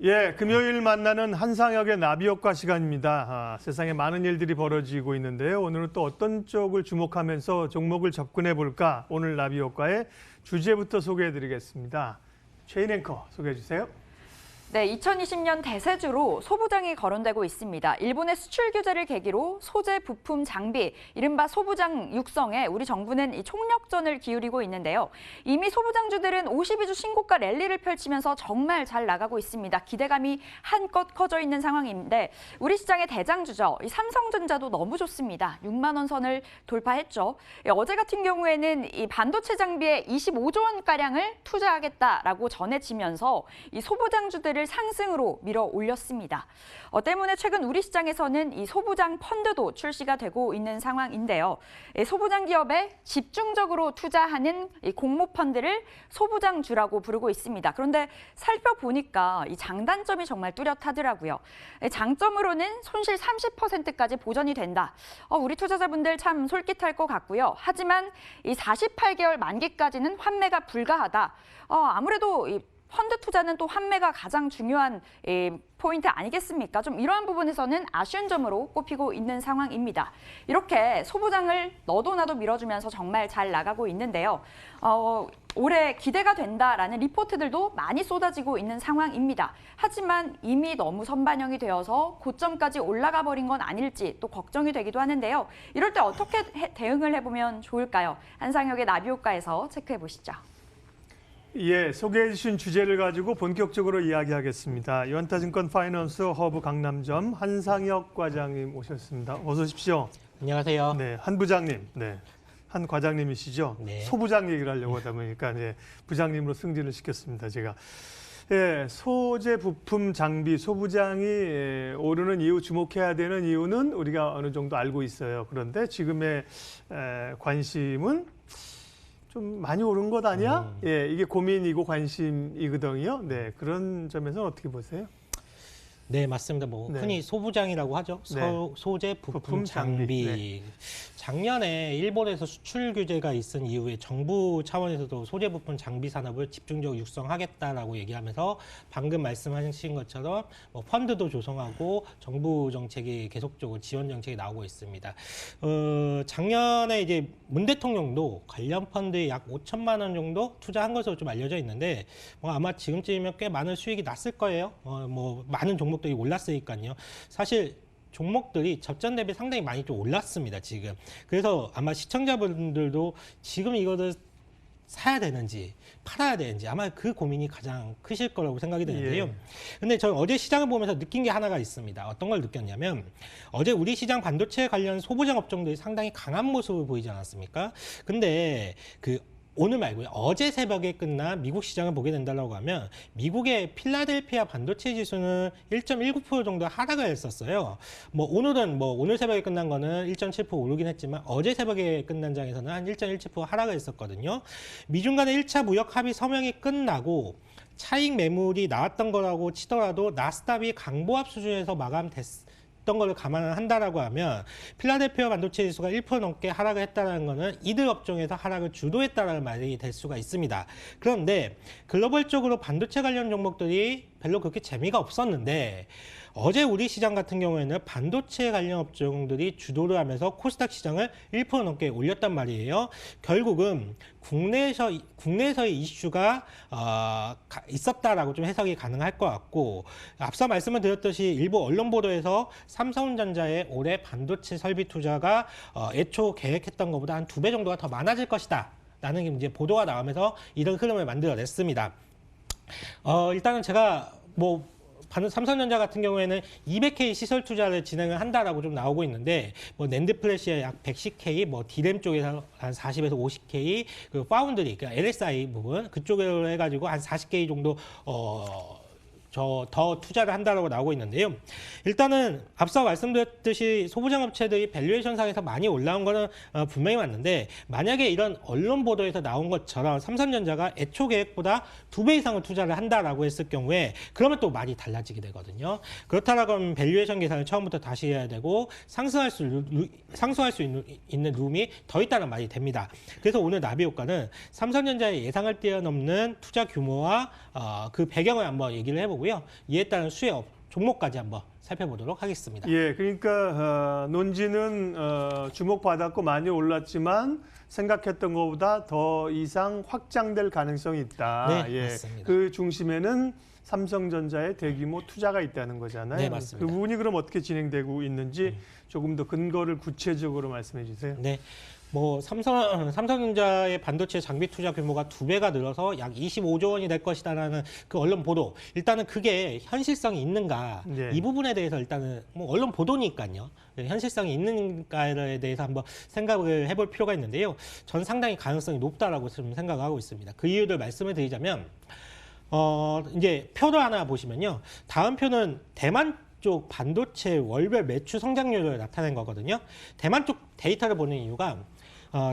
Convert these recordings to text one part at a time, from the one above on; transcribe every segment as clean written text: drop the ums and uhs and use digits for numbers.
예, 금요일 만나는 한상혁의 나비효과 시간입니다. 세상에 많은 일들이 벌어지고 있는데요. 오늘은 또 어떤 쪽을 주목하면서 종목을 접근해 볼까? 오늘 나비효과의 주제부터 소개해 드리겠습니다. 최인 앵커 소개해 주세요. 네, 2020년 대세주로 소부장이 거론되고 있습니다. 일본의 수출 규제를 계기로 소재, 부품, 장비, 이른바 소부장 육성에 우리 정부는 이 총력전을 기울이고 있는데요. 이미 소부장주들은 52주 신고가 랠리를 펼치면서 정말 잘 나가고 있습니다. 기대감이 한껏 커져 있는 상황인데 우리 시장의 대장주죠. 이 삼성전자도 너무 좋습니다. 6만 원 선을 돌파했죠. 어제 같은 경우에는 이 반도체 장비에 25조 원가량을 투자하겠다라고 전해지면서 이 소부장주들을 상승으로 밀어 올렸습니다. 때문에 최근 우리 시장에서는 이 소부장 펀드도 출시가 되고 있는 상황인데요. 소부장 기업에 집중적으로 투자하는 이 공모 펀드를 소부장주라고 부르고 있습니다. 그런데 살펴보니까 이 장단점이 정말 뚜렷하더라고요. 장점으로는 손실 30%까지 보전이 된다. 우리 투자자분들 참 솔깃할 것 같고요. 하지만 이 48개월 만기까지는 환매가 불가하다. 아무래도 이 펀드 투자는 또 환매가 가장 중요한 포인트 아니겠습니까? 좀 이러한 부분에서는 아쉬운 점으로 꼽히고 있는 상황입니다. 이렇게 소부장을 너도 나도 밀어주면서 정말 잘 나가고 있는데요. 올해 기대가 된다라는 리포트들도 많이 쏟아지고 있는 상황입니다. 하지만 이미 너무 선반영이 되어서 고점까지 올라가 버린 건 아닐지 또 걱정이 되기도 하는데요. 이럴 때 어떻게 대응을 해보면 좋을까요? 한상혁의 나비효과에서 체크해 보시죠. 예, 소개해 주신 주제를 가지고 본격적으로 이야기하겠습니다. 유한타증권 파이낸스 허브 강남점 한상혁 과장님 오셨습니다. 어서 오십시오. 안녕하세요. 네, 한 부장님, 네, 한 과장님이시죠. 네. 소부장 얘기를 하려고 하다 보니까 부장님으로 승진을 시켰습니다. 제가. 예, 소재, 부품, 장비, 소부장이 오르는 이유, 주목해야 되는 이유는 우리가 어느 정도 알고 있어요. 그런데 지금의 관심은 좀 많이 오른 것 아니야? 예, 이게 고민이고 관심이거든요. 네, 그런 점에서 어떻게 보세요? 네, 맞습니다. 네. 흔히 소부장이라고 하죠. 네. 소재, 부품, 부품, 장비. 장비. 네. 작년에 일본에서 수출 규제가 있은 이후에 정부 차원에서도 소재, 부품, 장비 산업을 집중적으로 육성하겠다라고 얘기하면서 방금 말씀하신 것처럼 펀드도 조성하고 정부 정책이 계속적으로 지원 정책이 나오고 있습니다. 작년에 이제 문 대통령도 관련 펀드에 약 5천만 원 정도 투자한 것으로 좀 알려져 있는데 아마 지금쯤이면 꽤 많은 수익이 났을 거예요. 많은 종목들이 올랐으니까요. 사실 종목들이 접전 대비 상당히 많이 좀 올랐습니다, 지금. 그래서 아마 시청자분들도 지금 이거를 사야 되는지 팔아야 되는지 아마 그 고민이 가장 크실 거라고 생각이 되는데요. 예. 근데 저는 어제 시장을 보면서 느낀 게 하나가 있습니다. 어떤 걸 느꼈냐면 어제 우리 시장 반도체 관련 소부장 업종들이 상당히 강한 모습을 보이지 않았습니까? 근데 오늘 말고요. 어제 새벽에 끝난 미국 시장을 보게 된다고 하면 미국의 필라델피아 반도체 지수는 1.19% 정도 하락을 했었어요. 오늘 새벽에 끝난 거는 1.7% 오르긴 했지만 어제 새벽에 끝난 장에서는 한 1.17% 하락을 했었거든요. 미중 간의 1차 무역 합의 서명이 끝나고 차익 매물이 나왔던 거라고 치더라도 나스닥이 강보합 수준에서 마감됐 거를 감안한다라고 하면 필라델피아 반도체 지수가 1% 넘게 하락을 했다는 것은 이들 업종에서 하락을 주도했다라는 말이 될 수가 있습니다. 그런데 글로벌적으로 반도체 관련 종목들이 별로 그렇게 재미가 없었는데 어제 우리 시장 같은 경우에는 반도체 관련 업종들이 주도를 하면서 코스닥 시장을 1% 넘게 올렸단 말이에요. 결국은 국내에서의 이슈가 있었다라고 좀 해석이 가능할 것 같고 앞서 말씀을 드렸듯이 일부 언론 보도에서 삼성전자의 올해 반도체 설비 투자가 애초 계획했던 것보다 한 2배 정도가 더 많아질 것이다 라는 이제 보도가 나오면서 이런 흐름을 만들어냈습니다. 일단은 제가 삼성전자 같은 경우에는 200K 시설 투자를 진행을 한다라고 좀 나오고 있는데 낸드 플래시에 약 110K, 디램 쪽에서 한 40에서 50K, 파운드리, 그러니까 LSI 부분 그쪽으로 해가지고 한 40K 정도 더 투자를 한다라고 나오고 있는데요. 일단은 앞서 말씀드렸듯이 소부장 업체들이 밸류에이션 상에서 많이 올라온 거는 분명히 맞는데 만약에 이런 언론 보도에서 나온 것처럼 삼성전자가 애초 계획보다 2배 이상을 투자를 한다라고 했을 경우에 그러면 또 많이 달라지게 되거든요. 그렇다라고 하면 밸류에이션 계산을 처음부터 다시 해야 되고 상승할 수 있는 룸이 더 있다는 말이 됩니다. 그래서 오늘 나비 효과는 삼성전자의 예상을 뛰어넘는 투자 규모와 그 배경을 한번 얘기를 해보고 살펴보고요. 이에 따른 수혜 종목까지 한번 살펴보도록 하겠습니다. 예, 그러니까 논지는 주목받았고 많이 올랐지만 생각했던 것보다 더 이상 확장될 가능성이 있다. 네, 예, 맞습니다. 그 중심에는 삼성전자의 대규모 투자가 있다는 거잖아요. 네, 맞습니다. 그 부분이 그럼 어떻게 진행되고 있는지 조금 더 근거를 구체적으로 말씀해 주세요. 네. 뭐 삼성전자의 반도체 장비 투자 규모가 2배가 늘어서 약 25조 원이 될 것이다라는 그 언론 보도. 일단은 그게 현실성이 있는가? 네. 이 부분에 대해서 일단은 뭐 언론 보도니까요. 현실성이 있는가에 대해서 한번 생각을 해볼 필요가 있는데요. 전 상당히 가능성이 높다라고 좀 생각하고 있습니다. 그 이유를 말씀을 드리자면 이제 표를 하나 보시면요. 다음 표는 대만 쪽 반도체 월별 매출 성장률을 나타낸 거거든요. 대만 쪽 데이터를 보는 이유가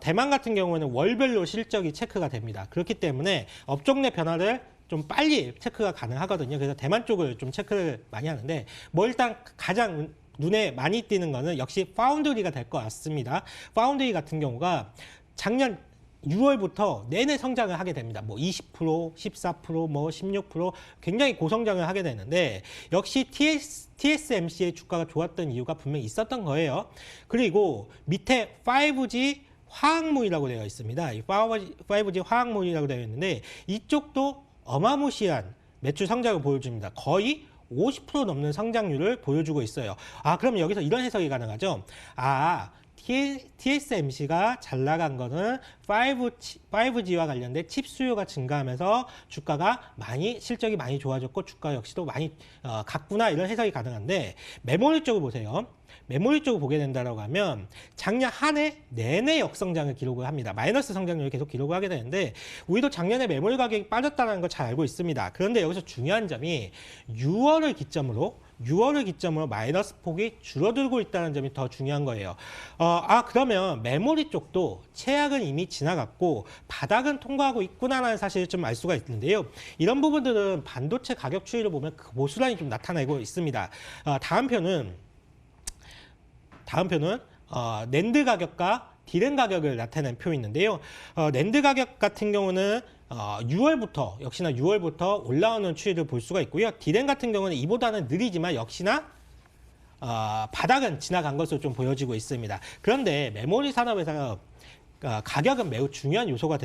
대만 같은 경우에는 월별로 실적이 체크가 됩니다. 그렇기 때문에 업종 내 변화를 좀 빨리 체크가 가능하거든요. 그래서 대만 쪽을 좀 체크를 많이 하는데 뭐 일단 가장 눈에 많이 띄는 거는 역시 파운드리가 될 것 같습니다. 파운드리 같은 경우가 작년 6월부터 내내 성장을 하게 됩니다. 뭐 20%, 14%, 뭐 16% 굉장히 고성장을 하게 되는데 역시 TSMC의 주가가 좋았던 이유가 분명히 있었던 거예요. 그리고 밑에 5G 화학물이라고 되어 있습니다. 이 5G 화학물이라고 되어 있는데 이쪽도 어마무시한 매출 성장을 보여줍니다. 거의 50% 넘는 성장률을 보여주고 있어요. 그럼 여기서 이런 해석이 가능하죠. TSMC가 잘 나간 거는 5G와 관련된 칩 수요가 증가하면서 주가가 실적이 많이 좋아졌고 주가 역시도 많이 갔구나 이런 해석이 가능한데 메모리 쪽을 보세요. 메모리 쪽을 보게 된다고 하면 작년 한 해 내내 역성장을 기록을 합니다. 마이너스 성장률을 계속 기록을 하게 되는데 우리도 작년에 메모리 가격이 빠졌다는 걸 잘 알고 있습니다. 그런데 여기서 중요한 점이 6월을 기점으로 마이너스 폭이 줄어들고 있다는 점이 더 중요한 거예요. 그러면 메모리 쪽도 최악은 이미 지나갔고 바닥은 통과하고 있구나라는 사실을 좀 알 수가 있는데요. 이런 부분들은 반도체 가격 추이를 보면 고스란히 좀 나타내고 있습니다. 다음 표는 낸드 가격과 디램 가격을 나타낸 표인데요. 낸드 가격 같은 경우는 6월부터 올라오는 추이를 볼 수가 있고요. 디램 같은 경우는 이보다는 느리지만 역시나 바닥은 지나간 것으로 좀 보여지고 있습니다. 그런데 메모리 산업에서 가격은 매우 중요한 요소가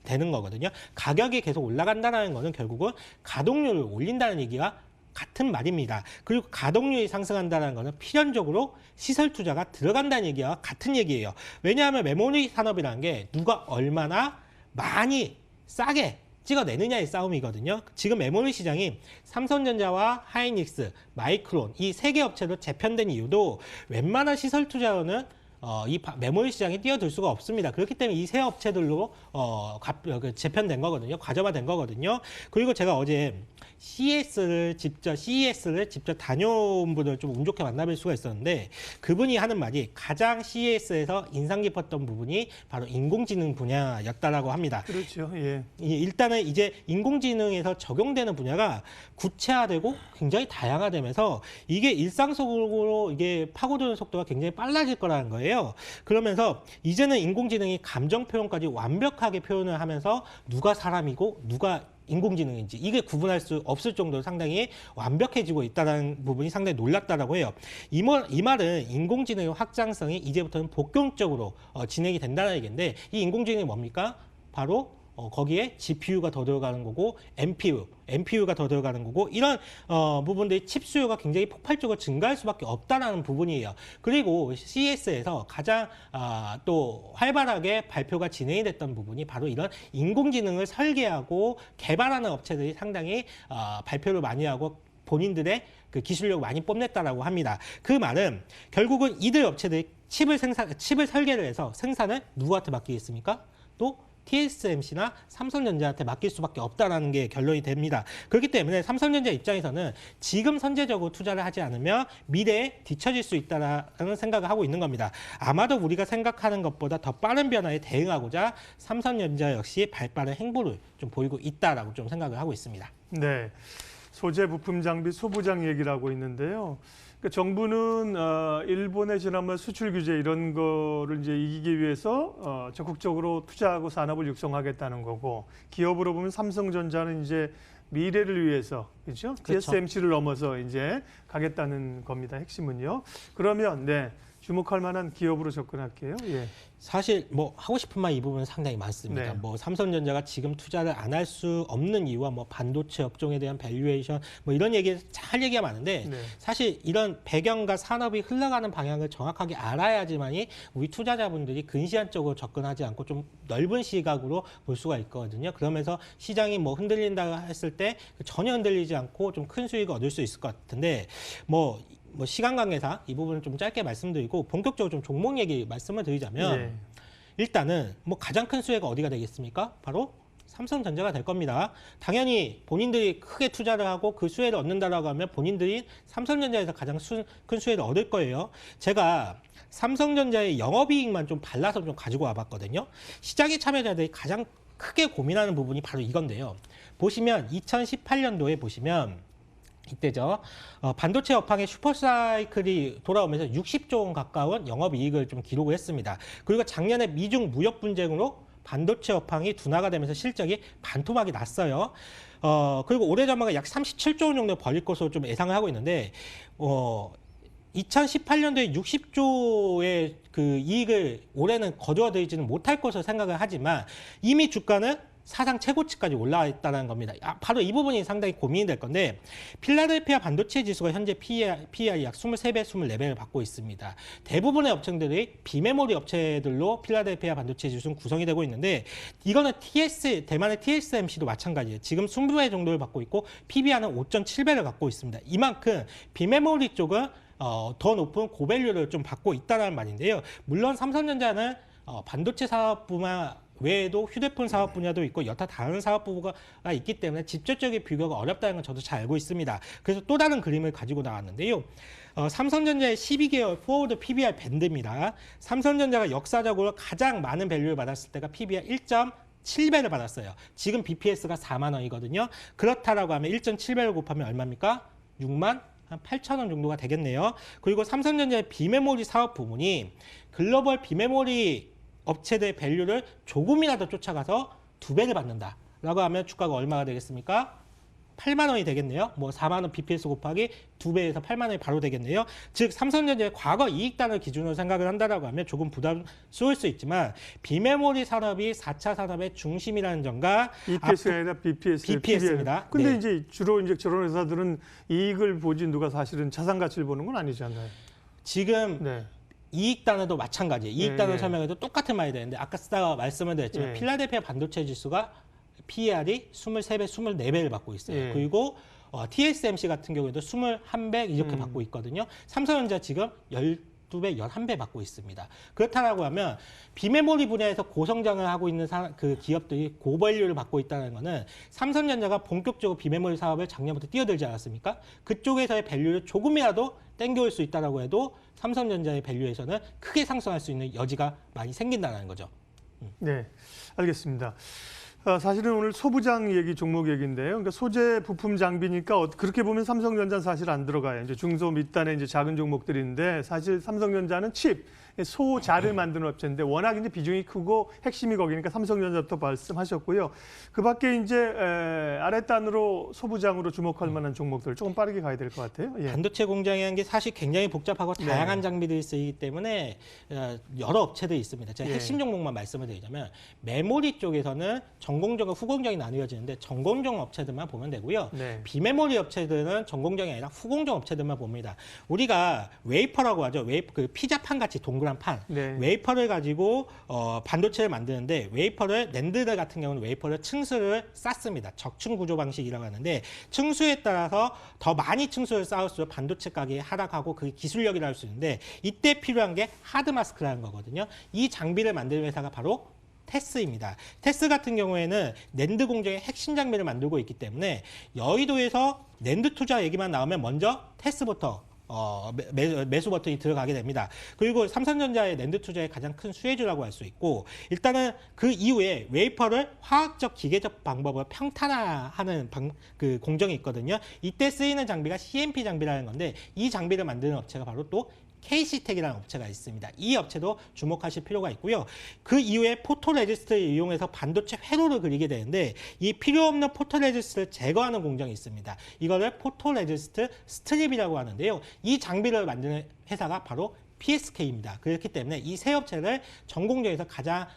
되는 거거든요. 가격이 계속 올라간다는 것은 결국은 가동률을 올린다는 얘기가 같은 말입니다. 그리고 가동률이 상승한다는 것은 필연적으로 시설 투자가 들어간다는 얘기와 같은 얘기예요. 왜냐하면 메모리 산업이라는 게 누가 얼마나 많이 싸게 찍어내느냐의 싸움이거든요. 지금 메모리 시장이 삼성전자와 하이닉스, 마이크론 이 세 개 업체로 재편된 이유도 웬만한 시설 투자로는 이 메모리 시장에 뛰어들 수가 없습니다. 그렇기 때문에 이 세 업체들로 재편된 거거든요. 과점화된 거거든요. 그리고 제가 어제 CES를 직접 다녀온 분을 좀 운 좋게 만나뵐 수가 있었는데 그분이 하는 말이 가장 CES에서 인상 깊었던 부분이 바로 인공지능 분야였다라고 합니다. 그렇죠. 예. 일단은 이제 인공지능에서 적용되는 분야가 구체화되고 굉장히 다양화되면서 이게 일상 속으로 이게 파고드는 속도가 굉장히 빨라질 거라는 거예요. 그러면서 이제는 인공지능이 감정 표현까지 완벽하게 표현을 하면서 누가 사람이고 누가 인공지능인지 이게 구분할 수 없을 정도로 상당히 완벽해지고 있다는 부분이 상당히 놀랍다라고 해요. 이 말은 인공지능의 확장성이 이제부터는 복용적으로 진행이 된다는 얘기인데 이 인공지능이 뭡니까? 바로 거기에 GPU가 더 들어가는 거고 NPU가 더 들어가는 거고 이런 부분들이 칩 수요가 굉장히 폭발적으로 증가할 수밖에 없다는 부분이에요. 그리고 CES에서 가장 또 활발하게 발표가 진행이 됐던 부분이 바로 이런 인공지능을 설계하고 개발하는 업체들이 상당히 발표를 많이 하고 본인들의 그 기술력을 많이 뽐냈다라고 합니다. 그 말은 결국은 이들 업체들이 칩을 설계를 해서 생산을 누구한테 맡기겠습니까? 또 TSMC나 삼성전자한테 맡길 수밖에 없다라는 게 결론이 됩니다. 그렇기 때문에 삼성전자 입장에서는 지금 선제적으로 투자를 하지 않으면 미래에 뒤처질 수 있다라는 생각을 하고 있는 겁니다. 아마도 우리가 생각하는 것보다 더 빠른 변화에 대응하고자 삼성전자 역시 발빠른 행보를 좀 보이고 있다라고 좀 생각을 하고 있습니다. 네. 소재 부품 장비 소부장 얘기를 하고 있는데요. 그러니까 정부는 일본의 지난번 수출 규제 이런 거를 이제 이기기 위해서 적극적으로 투자하고 산업을 육성하겠다는 거고 기업으로 보면 삼성전자는 이제 미래를 위해서 그렇죠? 그렇죠. TSMC를 넘어서 이제 가겠다는 겁니다. 핵심은요. 그러면 네. 주목할 만한 기업으로 접근할게요. 예. 사실 뭐 하고 싶은 말 이 부분은 상당히 많습니다. 네. 뭐 삼성전자가 지금 투자를 안 할 수 없는 이유와 뭐 반도체 업종에 대한 밸류에이션 뭐 이런 얘기 잘 얘기가 많은데 네. 사실 이런 배경과 산업이 흘러가는 방향을 정확하게 알아야지만이 우리 투자자분들이 근시안적으로 접근하지 않고 좀 넓은 시각으로 볼 수가 있거든요. 그러면서 시장이 뭐 흔들린다 했을 때 전혀 흔들리지 않고 좀 큰 수익을 얻을 수 있을 것 같은데 뭐 시간 관계상 이 부분을 좀 짧게 말씀드리고 본격적으로 좀 종목 얘기 말씀을 드리자면 네. 일단은 뭐 가장 큰 수혜가 어디가 되겠습니까? 바로 삼성전자가 될 겁니다. 당연히 본인들이 크게 투자를 하고 그 수혜를 얻는다라고 하면 본인들이 삼성전자에서 가장 큰 수혜를 얻을 거예요. 제가 삼성전자의 영업이익만 좀 발라서 좀 가지고 와봤거든요. 시장의 참여자들이 가장 크게 고민하는 부분이 바로 이건데요. 보시면 2018년도에 보시면 이때죠. 반도체 업황의 슈퍼사이클이 돌아오면서 60조 원 가까운 영업이익을 좀 기록을 했습니다. 그리고 작년에 미중 무역 분쟁으로 반도체 업황이 둔화가 되면서 실적이 반토막이 났어요. 그리고 올해 전망은 약 37조 원 정도 벌릴 것으로 좀 예상을 하고 있는데 2018년도에 60조의 그 이익을 올해는 거두어들이지는 못할 것으로 생각을 하지만 이미 주가는 사상 최고치까지 올라와 있다는 겁니다. 바로 이 부분이 상당히 고민이 될 건데 필라델피아 반도체 지수가 현재 PER 약 23배, 24배를 받고 있습니다. 대부분의 업체들이 비메모리 업체들로 필라델피아 반도체 지수는 구성이 되고 있는데 이거는 대만의 TSMC도 마찬가지예요. 지금 20배 정도를 받고 있고 PBR는 5.7배를 갖고 있습니다. 이만큼 비메모리 쪽은 더 높은 고밸류를 좀 받고 있다는 말인데요. 물론 삼성전자는 반도체 사업뿐만 외에도 휴대폰 사업 분야도 있고 여타 다른 사업 부가 있기 때문에 직접적인 비교가 어렵다는 건 저도 잘 알고 있습니다. 그래서 또 다른 그림을 가지고 나왔는데요. 삼성전자의 12개월 포워드 PBR 밴드입니다. 삼성전자가 역사적으로 가장 많은 밸류를 받았을 때가 PBR 1.7배를 받았어요. 지금 BPS가 4만 원이거든요. 그렇다라고 하면 1.7배를 곱하면 얼마입니까? 6만 한 8천 원 정도가 되겠네요. 그리고 삼성전자의 비메모리 사업 부문이 글로벌 비메모리 업체들의 밸류를 조금이라도 쫓아가서 2배를 받는다라고 하면 주가가 얼마가 되겠습니까? 8만 원이 되겠네요. 뭐 4만 원 BPS 곱하기 2배에서 8만 원이 바로 되겠네요. 즉 삼성전자의 과거 이익단을 기준으로 생각을 한다라고 하면 조금 부담스러울 수 있지만 비메모리 산업이 4차 산업의 중심이라는 점과 EPS가 아니라 BPS입니다. 근데 네. 이제 주로 이제 저런 회사들은 이익을 보지 누가 사실은 자산 가치를 보는 건 아니잖아요. 지금 네. 이익단어도 마찬가지예요. 이익단어 예. 설명해도 똑같은 말이 되는데 아까 쓰다가 말씀을 드렸지만 예. 필라델피아 반도체 지수가 PER이 23배, 24배를 받고 있어요. 예. 그리고 TSMC 같은 경우에도 21배 이렇게 받고 있거든요. 삼성전자 지금 12배, 11배 받고 있습니다. 그렇다고 하면 비메모리 분야에서 고성장을 하고 있는 그 기업들이 고밸류를 받고 있다는 것은 삼성전자가 본격적으로 비메모리 사업을 작년부터 뛰어들지 않았습니까? 그쪽에서의 밸류를 조금이라도 땡겨올 수 있다고 해도 삼성전자의 밸류에서는 크게 상승할 수 있는 여지가 많이 생긴다는 거죠. 네, 알겠습니다. 사실은 오늘 소부장 얘기, 종목 얘기인데요. 그러니까 소재 부품 장비니까 그렇게 보면 삼성전자는 사실 안 들어가요. 이제 중소 밑단의 이제 작은 종목들인데 사실 삼성전자는 칩, 소자를 만드는 업체인데 워낙 이제 비중이 크고 핵심이 거기니까 삼성전자부터 말씀하셨고요. 그 밖에 이제 아랫단으로 소부장으로 주목할 만한 종목들 조금 빠르게 가야 될 것 같아요. 예. 반도체 공장이라는 게 사실 굉장히 복잡하고 다양한 장비들이 쓰이기 때문에 여러 업체들이 있습니다. 제가 예. 핵심 종목만 말씀을 드리자면 메모리 쪽에서는 전공정과 후공정이 나뉘어지는데 전공정 업체들만 보면 되고요. 네. 비메모리 업체들은 전공정이 아니라 후공정 업체들만 봅니다. 우리가 웨이퍼라고 하죠. 그 피자판 같이 동그란 판. 네. 웨이퍼를 가지고 반도체를 만드는데 웨이퍼를 낸드들 같은 경우는 웨이퍼를 층수를 쌓습니다. 적층 구조 방식이라고 하는데 층수에 따라서 더 많이 층수를 쌓을수록 반도체 가격이 하락하고 그게 기술력이라 할 수 있는데 이때 필요한 게 하드 마스크라는 거거든요. 이 장비를 만드는 회사가 바로 테스입니다. 테스 같은 경우에는 낸드 공정의 핵심 장비를 만들고 있기 때문에 여의도에서 낸드 투자 얘기만 나오면 먼저 테스부터 매수 버튼이 들어가게 됩니다. 그리고 삼성전자의 낸드 투자의 가장 큰 수혜주라고 할 수 있고 일단은 그 이후에 웨이퍼를 화학적 기계적 방법으로 평탄화하는 그 공정이 있거든요. 이때 쓰이는 장비가 CMP 장비라는 건데 이 장비를 만드는 업체가 바로 또 KC텍이라는 업체가 있습니다. 이 업체도 주목하실 필요가 있고요. 그 이후에 포토레지스트를 이용해서 반도체 회로를 그리게 되는데 이 필요 없는 포토레지스트를 제거하는 공정이 있습니다. 이거를 포토레지스트 스트립이라고 하는데요. 이 장비를 만드는 회사가 바로 PSK입니다. 그렇기 때문에 이 세 업체를 전 공정에서 가장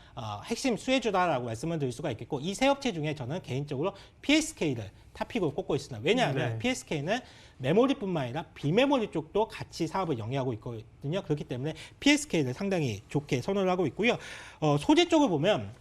핵심 수혜주다라고 말씀을 드릴 수가 있겠고 이 세 업체 중에 저는 개인적으로 PSK를 탑픽으로 꼽고 있습니다. 왜냐하면 네. PSK는 메모리뿐만 아니라 비메모리 쪽도 같이 사업을 영위하고 있거든요. 그렇기 때문에 PSK를 상당히 좋게 선호를 하고 있고요. 소재 쪽을 보면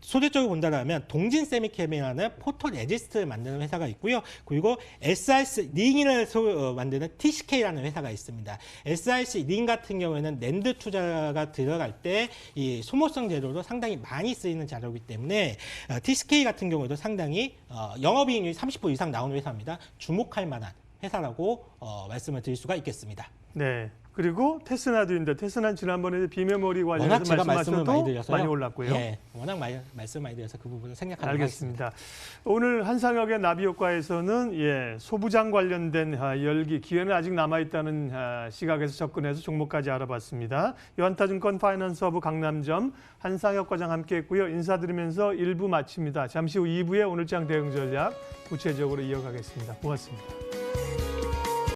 소재 쪽을 본다면 동진 세미캠이라는 포토레지스트를 만드는 회사가 있고요. 그리고 SRC 링을 만드는 TCK라는 회사가 있습니다. SRC 링 같은 경우에는 낸드 투자가 들어갈 때 이 소모성 재료로 상당히 많이 쓰이는 자료이기 때문에 TCK 같은 경우에도 상당히 영업이익률이 30% 이상 나오는 회사입니다. 주목할 만한 회사라고 말씀을 드릴 수가 있겠습니다. 네. 그리고 테스나도 있는데 테스나는 지난번에 비메모리 워낙 관련해서 제가 말씀을 많이 말씀하셔도 드려서요. 많이 올랐고요. 예, 워낙 말씀 많이 드려서 그 부분은 생략하도록 하겠습니다. 알겠습니다. 오늘 한상혁의 나비효과에서는 소부장 관련된 열기, 기회는 아직 남아있다는 시각에서 접근해서 종목까지 알아봤습니다. 요한타증권 파이낸스허브 강남점 한상혁 과장 함께했고요. 인사드리면서 1부 마칩니다. 잠시 후 2부에 오늘장 대응 전략 구체적으로 이어가겠습니다. 고맙습니다.